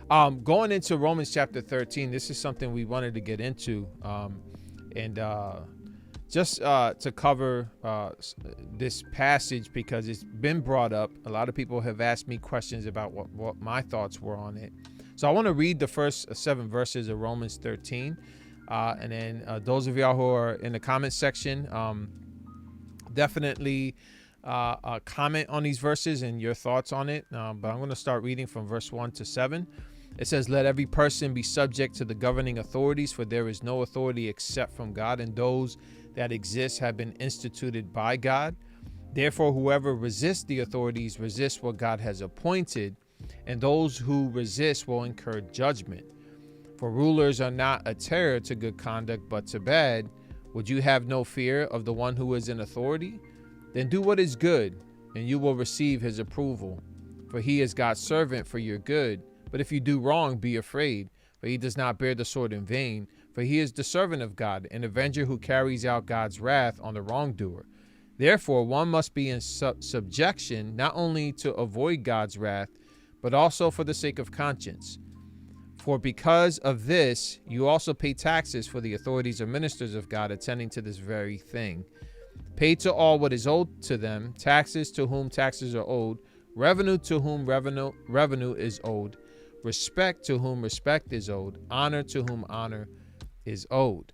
Going into Romans chapter 13, this is something we wanted to get into, and just to cover this passage because it's been brought up. A lot of people have asked me questions about what my thoughts were on it. So I want to read the first 7 verses of Romans 13. And then those of y'all who are in the comment section, definitely comment on these verses and your thoughts on it. But I'm going to start reading from verse 1 to 7. It says, "Let every person be subject to the governing authorities, for there is no authority except from God, and those that exist have been instituted by God. Therefore, whoever resists the authorities resists what God has appointed, and those who resist will incur judgment. For rulers are not a terror to good conduct, but to bad. Would you have no fear of the one who is in authority? Then do what is good, and you will receive his approval. For he is God's servant for your good. But if you do wrong, be afraid, for he does not bear the sword in vain. For he is the servant of God, an avenger who carries out God's wrath on the wrongdoer. Therefore, one must be in subjection, not only to avoid God's wrath, but also for the sake of conscience. For because of this, you also pay taxes, for the authorities are ministers of God, attending to this very thing. Pay to all what is owed to them, taxes to whom taxes are owed, revenue to whom revenue is owed, respect to whom respect is owed, honor to whom honor is owed."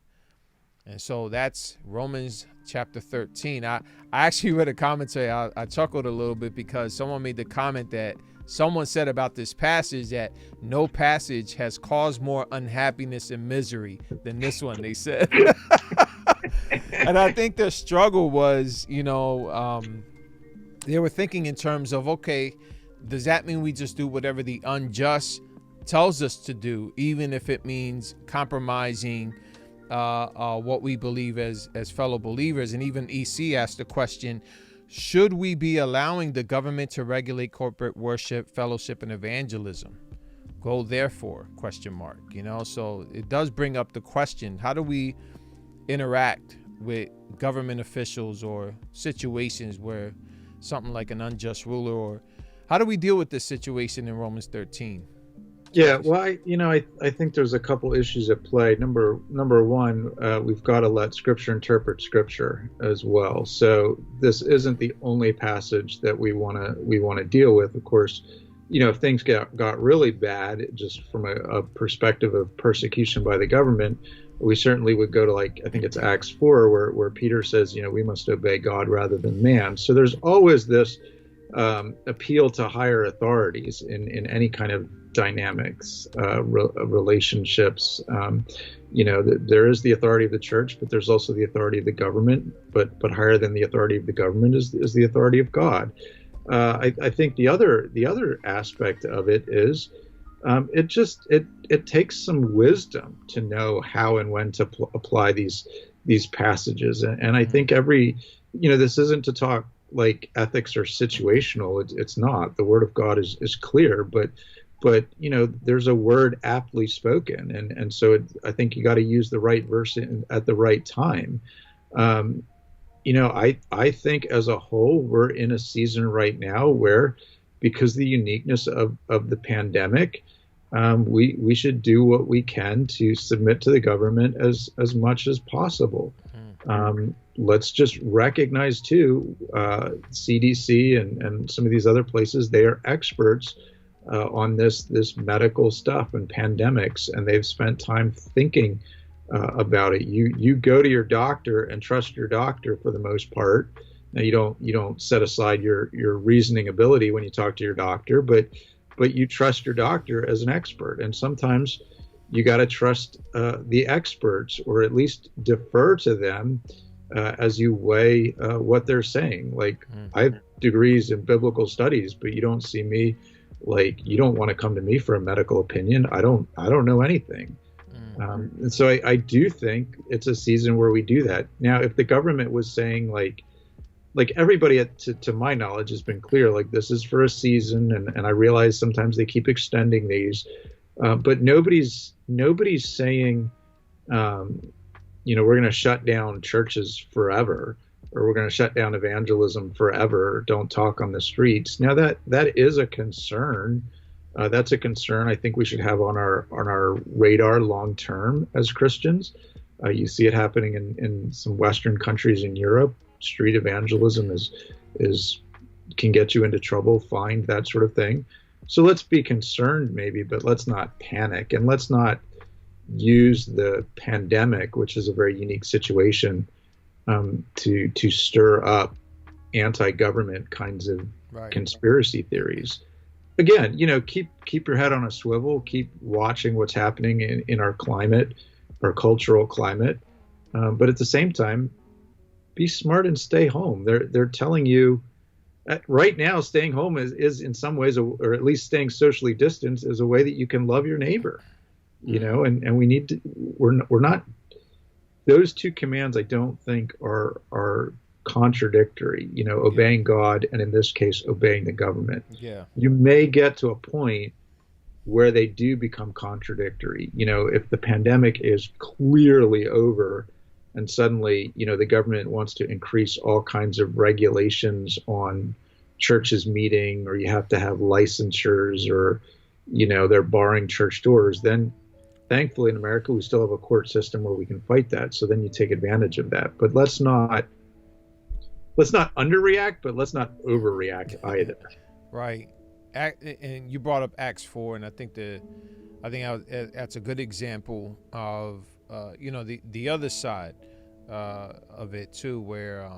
And so that's Romans chapter 13. I actually read a commentary. I chuckled a little bit because someone made the comment that someone said about this passage that no passage has caused more unhappiness and misery than this one, they said. And I think their struggle was, they were thinking in terms of, okay, does that mean we just do whatever the unjust tells us to do, even if it means compromising what we believe as fellow believers? And even EC asked the question, should we be allowing the government to regulate corporate worship, fellowship, and evangelism? Go therefore, ? So it does bring up the question, how do we interact with government officials or situations where something like an unjust ruler, or how do we deal with this situation in Romans 13? Yeah, well, I think there's a couple issues at play. Number one, we've got to let Scripture interpret Scripture as well. So this isn't the only passage that we want to deal with. Of course, if things got really bad, just from a perspective of persecution by the government, we certainly would go to, I think it's Acts 4, where Peter says, we must obey God rather than man. So there's always this appeal to higher authorities in any kind of dynamics, relationships. There is the authority of the church, but there's also the authority of the government. But higher than the authority of the government is the authority of God. I think the other aspect of it is it takes some wisdom to know how and when to apply these passages. And I think this isn't to talk like ethics are situational. It's not. The word of God is clear, but there's a word aptly spoken, and so I think you got to use the right verse at the right time. I think as a whole we're in a season right now where, because the uniqueness of the pandemic, we should do what we can to submit to the government as much as possible. Let's just recognize too, CDC and some of these other places, they are experts on this medical stuff and pandemics, and they've spent time thinking about it. You go to your doctor and trust your doctor for the most part. Now you don't set aside your reasoning ability when you talk to your doctor, but you trust your doctor as an expert. And sometimes you got to trust the experts, or at least defer to them as you weigh what they're saying. I have degrees in biblical studies, but you don't see me you don't want to come to me for a medical opinion. I don't know anything. And so I do think it's a season where we do that. Now, if the government was saying like everybody to my knowledge has been clear, this is for a season, and I realize sometimes they keep extending these, but nobody's saying, we're going to shut down churches forever, or we're going to shut down evangelism forever. Don't talk on the streets. Now that is a concern, That's a concern I think we should have on our radar long term as Christians. You see it happening in some Western countries in Europe. Street evangelism is can get you into trouble, fined, that sort of thing. So let's be concerned maybe, but let's not panic, and let's not use the pandemic, which is a very unique situation, to stir up anti-government kinds of conspiracy theories. Again, keep your head on a swivel, keep watching what's happening in our climate, our cultural climate, but at the same time, be smart and stay home. They're telling you right now, staying home is in some ways, or at least staying socially distanced, is a way that you can love your neighbor. And we need to. We're not. Those two commands, I don't think, are contradictory. Obeying God, and in this case, obeying the government. Yeah. You may get to a point where they do become contradictory. If the pandemic is clearly over, and suddenly, the government wants to increase all kinds of regulations on churches meeting, or you have to have licensures, or, they're barring church doors, then thankfully in America, we still have a court system where we can fight that. So then you take advantage of that. But let's not underreact, but let's not overreact either. Right. And you brought up Acts 4, and I think that's a good example of the other side of it too, where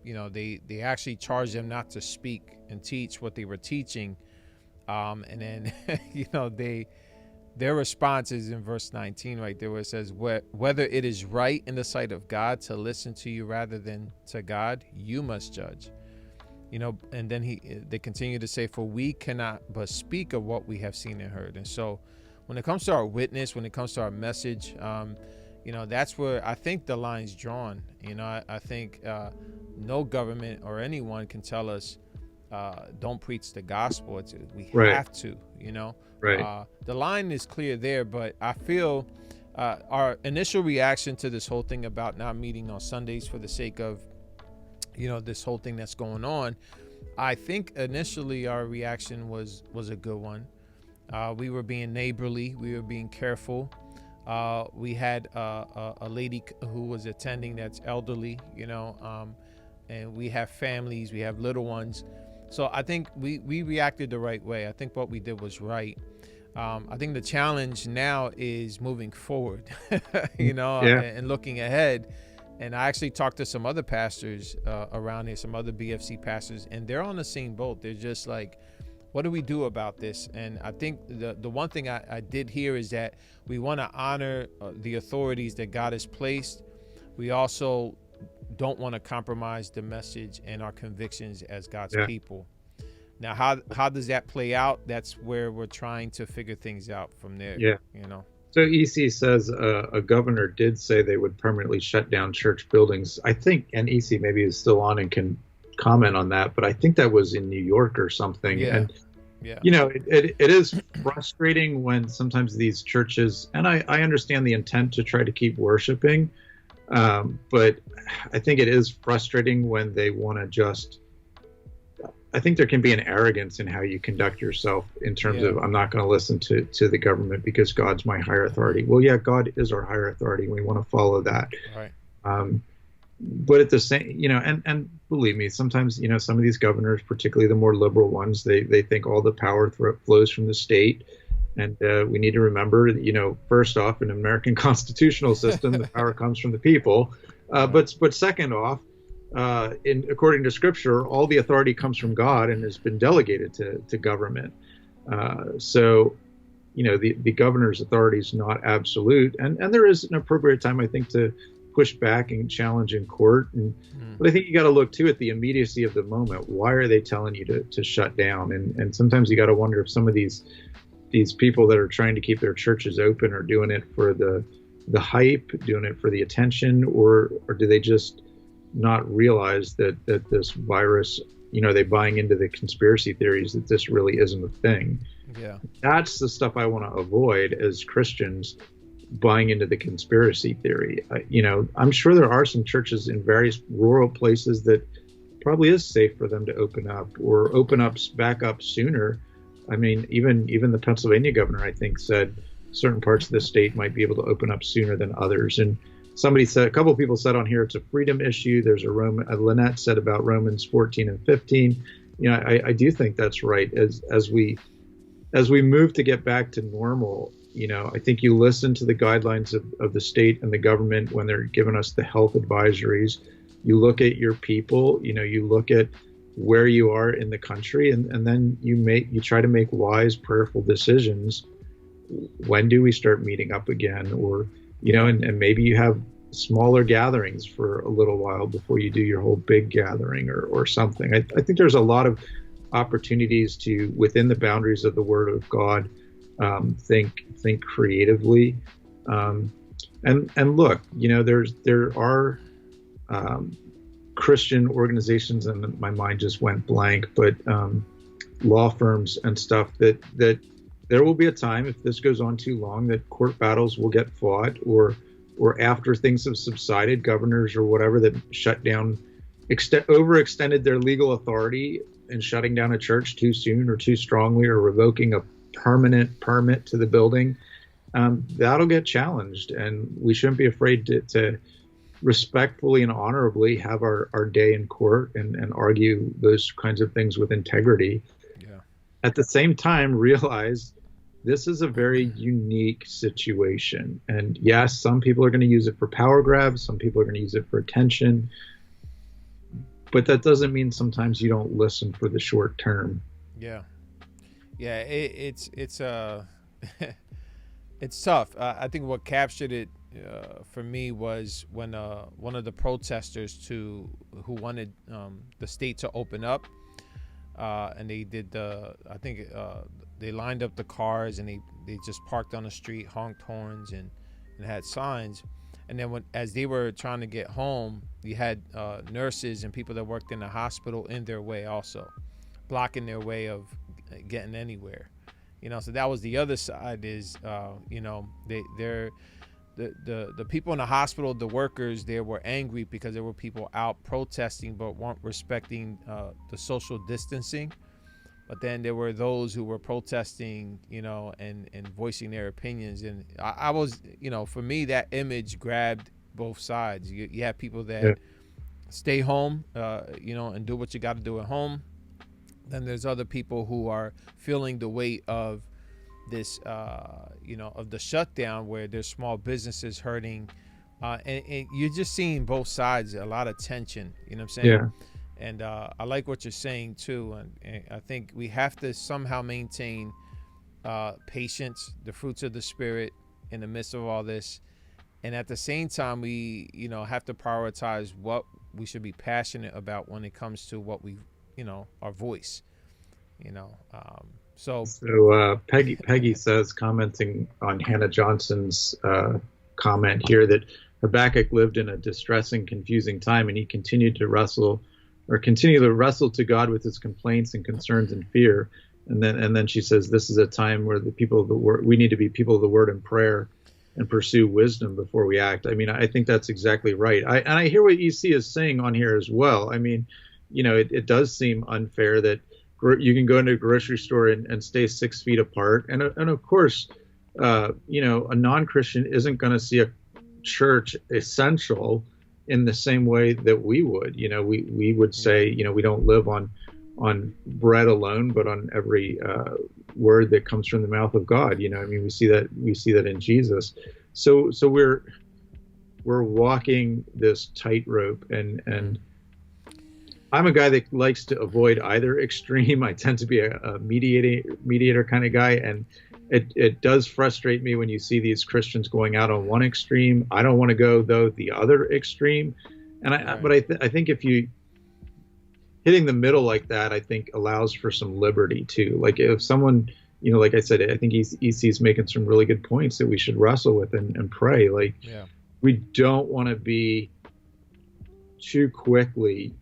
they actually charged them not to speak and teach what they were teaching, and then their response is in verse 19 right there, where it says, whether it is right in the sight of God to listen to you rather than to God, you must judge. And then they continue to say, for we cannot but speak of what we have seen and heard. And so when it comes to our witness, when it comes to our message, that's where I think the line's drawn. I think no government or anyone can tell us don't preach the gospel. We have to, Right. The line is clear there, but I feel our initial reaction to this whole thing about not meeting on Sundays for the sake of, this whole thing that's going on, I think initially our reaction was a good one. We were being neighborly. We were being careful. We had a lady who was attending that's elderly, and we have families, we have little ones. So I think we reacted the right way. I think what we did was right. I think the challenge now is moving forward, and looking ahead. And I actually talked to some other pastors around here, some other BFC pastors, and they're on the same boat. They're just like, what do we do about this? And I think the one thing I did hear is that we want to honor the authorities that God has placed. We also don't want to compromise the message and our convictions as God's people. Now, how does that play out? That's where we're trying to figure things out from there. Yeah. So EC says a governor did say they would permanently shut down church buildings. I think, and EC maybe is still on and can comment on that, but I think that was in New York or something. Yeah. And, it is frustrating when sometimes these churches, and I understand the intent to try to keep worshiping, but I think it is frustrating when they want to I think there can be an arrogance in how you conduct yourself in terms of, I'm not going to listen to the government because God's my higher authority. Well, yeah, God is our higher authority. And we want to follow that. Right. But at the same, and believe me, sometimes, some of these governors, particularly the more liberal ones, they think all the power flows from the state. And we need to remember that, first off, in an American constitutional system, the power comes from the people. But second off, according to Scripture, all the authority comes from God and has been delegated to government. So, the governor's authority is not absolute, and there is an appropriate time, I think, to push back and challenge in court. But I think you got to look too at the immediacy of the moment. Why are they telling you to shut down? And sometimes you got to wonder if some of these people that are trying to keep their churches open are doing it for the hype, doing it for the attention, or do they just not realize that this virus, they buying into the conspiracy theories that this really isn't a thing. Yeah. That's the stuff I want to avoid as Christians, buying into the conspiracy theory. I'm sure there are some churches in various rural places that probably is safe for them to open up back up sooner. I mean, even the Pennsylvania governor, I think, said certain parts of the state might be able to open up sooner than others. And a couple of people said on here, it's a freedom issue. There's Lynette said about Romans 14 and 15. I do think that's right. As we move to get back to normal, I think you listen to the guidelines of the state and the government when they're giving us the health advisories. You look at your people, you look at where you are in the country, and then you try to make wise, prayerful decisions. When do we start meeting up again? Or, and maybe you have smaller gatherings for a little while before you do your whole big gathering or something. I think there's a lot of opportunities to, within the boundaries of the Word of God, think creatively. And look, there are Christian organizations, and my mind just went blank, but law firms and stuff that there will be a time, if this goes on too long, that court battles will get fought, or after things have subsided, governors or whatever that shut down, overextended their legal authority in shutting down a church too soon or too strongly, or revoking a permanent permit to the building, that'll get challenged. And we shouldn't be afraid to respectfully and honorably have our day in court and argue those kinds of things with integrity. Yeah. At the same time, realize this is a very unique situation. And yes, some people are going to use it for power grabs. Some people are going to use it for attention. But that doesn't mean sometimes you don't listen for the short term. Yeah. Yeah, it's it's tough. I think what captured it for me was when one of the protesters who wanted the state to open up, and they did they lined up the cars, and they just parked on the street, honked horns, and had signs. And then as they were trying to get home, you had nurses and people that worked in the hospital in their way also, blocking their way of getting anywhere. So that was the other side is, they're the people in the hospital, the workers there were angry because there were people out protesting but weren't respecting the social distancing. But then there were those who were protesting, and voicing their opinions. And I was, for me, that image grabbed both sides. You have people that stay home, and do what you got to do at home. Then there's other people who are feeling the weight of this, of the shutdown, where there's small businesses hurting. And you're just seeing both sides, a lot of tension, you know what I'm saying? Yeah. And I like what you're saying too. And I think we have to somehow maintain patience, the fruits of the Spirit in the midst of all this. And at the same time, we, have to prioritize what we should be passionate about when it comes to what we, our voice, So Peggy says, commenting on Hannah Johnson's comment here, that Habakkuk lived in a distressing, confusing time, and he continued to wrestle to God with his complaints and concerns and fear. And then she says, this is a time where the people of the word, we need to be people of the word and prayer and pursue wisdom before we act. I mean, I think that's exactly right. I hear what EC is saying on here as well. I mean, it does seem unfair that you can go into a grocery store and stay 6 feet apart. And of course, a non-Christian isn't going to see a church essential in the same way that we would. We would say, we don't live on bread alone, but on every word that comes from the mouth of God. We see that in Jesus. So we're walking this tightrope, and I'm a guy that likes to avoid either extreme. I tend to be a mediator kind of guy, and it does frustrate me when you see these Christians going out on one extreme. I don't want to go, though, the other extreme. And I think if you hitting the middle like that, I think allows for some liberty too. Like if someone, like I said, I think EC's making some really good points that we should wrestle with and pray. Like, we don't want to be too quickly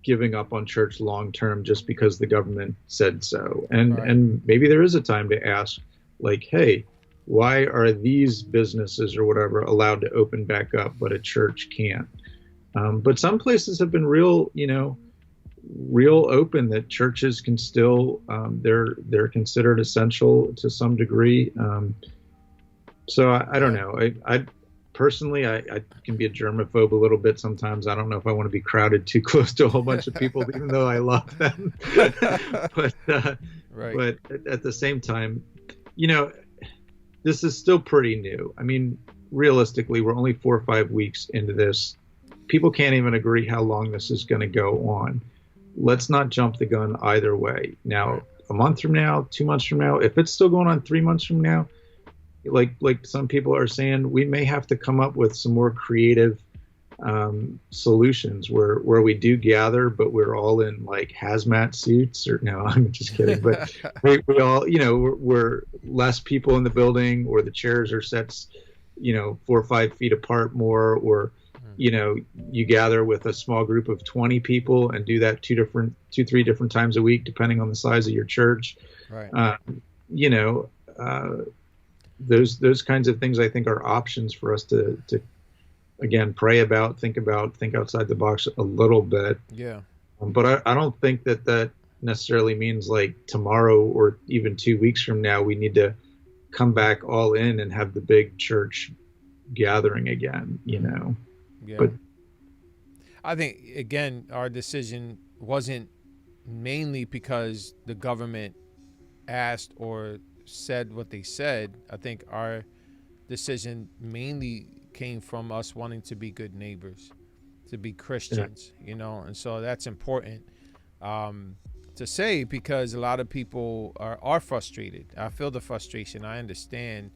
giving up on church long term just because the government said so. And maybe there is a time to ask, like, hey, why are these businesses or whatever allowed to open back up, but a church can't? But some places have been real real open that churches can still they're considered essential to some degree. So I don't Yeah. know. I personally I can be a germaphobe a little bit sometimes. I don't know if I want to be crowded too close to a whole bunch of people, even though I love them. but Right. but at the same time, you know, this is still pretty new. I mean, realistically, we're only 4 or 5 weeks into this. People can't even agree how long this is going to go on. Let's not jump the gun either way. Now, Right. a month from now, 2 months from now, if it's still going on 3 months from now, like some people are saying, we may have to come up with some more creative solutions where we do gather, but we're all in like hazmat suits. Or no, I'm just kidding. But we all, we're less people in the building, or the chairs are set, 4 or 5 feet apart more, or you gather with a small group of 20 people and do that 3 different times a week, depending on the size of your church. Right. You know, those kinds of things I think are options for us to again pray about, think outside the box a little bit. Yeah. But I don't think that necessarily means like tomorrow or even 2 weeks from now we need to come back all in and have the big church gathering again. Yeah. But I think again, our decision wasn't mainly because the government asked or said what they said. I think our decision mainly came from us wanting to be good neighbors, to be Christians, and so that's important to say, because a lot of people are frustrated. I feel the frustration. I understand,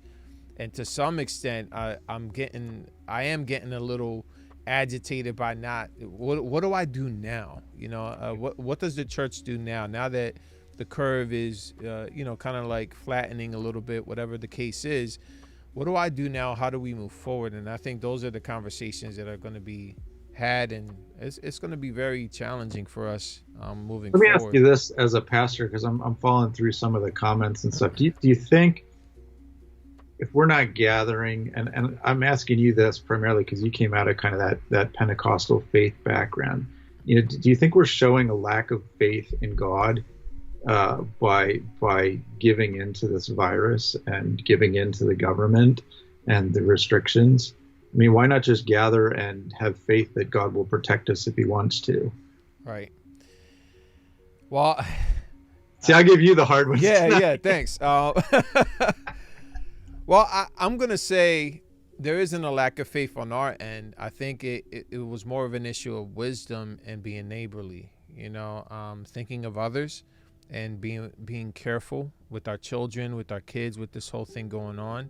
and to some extent, I am getting a little agitated by not. What do I do now? What does the church do now that the curve is, kind of like flattening a little bit, whatever the case is. What do I do now? How do we move forward? And I think those are the conversations that are going to be had, and it's going to be very challenging for us moving let me ask forward. you this as a pastor, because I'm following through some of the comments and stuff. Do you think if we're not gathering, and I'm asking you this primarily because you came out of kind of that Pentecostal faith background, do you think we're showing a lack of faith in God by giving into this virus and giving into the government and the restrictions? I mean, why not just gather and have faith that God will protect us if he wants to? Right. Well, see, I'll give you the hard ones. Yeah, thanks. Well, I'm going to say there isn't a lack of faith on our end. I think it was more of an issue of wisdom and being neighborly, thinking of others and being careful with our children, with our kids, with this whole thing going on.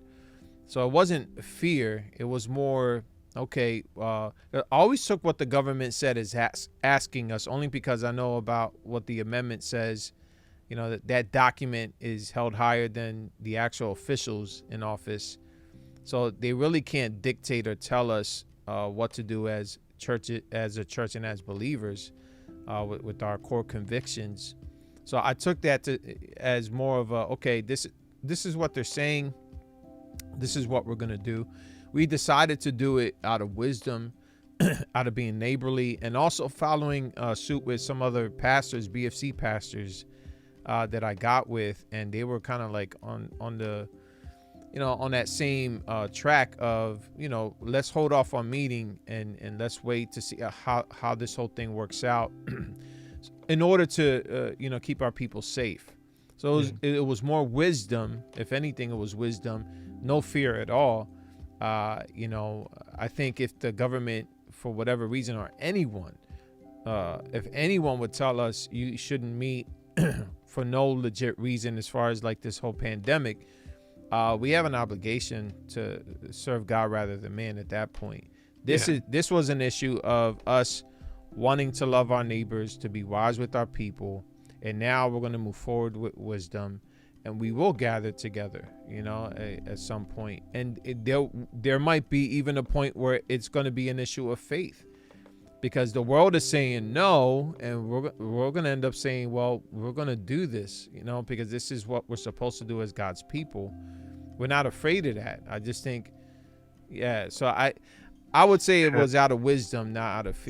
So it wasn't fear. It was more, okay, I always took what the government said as asking us, only because I know about what the amendment says. That document is held higher than the actual officials in office. So they really can't dictate or tell us what to do as a church and as believers with our core convictions. So I took that as more of a, okay, this is what they're saying. This is what we're going to do. We decided to do it out of wisdom, out of being neighborly, and also following suit with some other pastors, BFC pastors, that I got with, and they were kind of like on the, on that same track of, let's hold off on meeting and let's wait to see how this whole thing works out in order to, keep our people safe. So it was more wisdom. If anything, it was wisdom, no fear at all. I think if the government, for whatever reason, or anyone, if anyone would tell us you shouldn't meet for no legit reason, as far as like this whole pandemic, we have an obligation to serve God rather than man at that point. This was an issue of us wanting to love our neighbors, to be wise with our people, and now we're going to move forward with wisdom, and we will gather together, at some point. And there might be even a point where it's going to be an issue of faith, because the world is saying no, and we're going to end up saying, well, we're going to do this, because this is what we're supposed to do as God's people. We're not afraid of that. I just think, so I would say it was out of wisdom, not out of fear.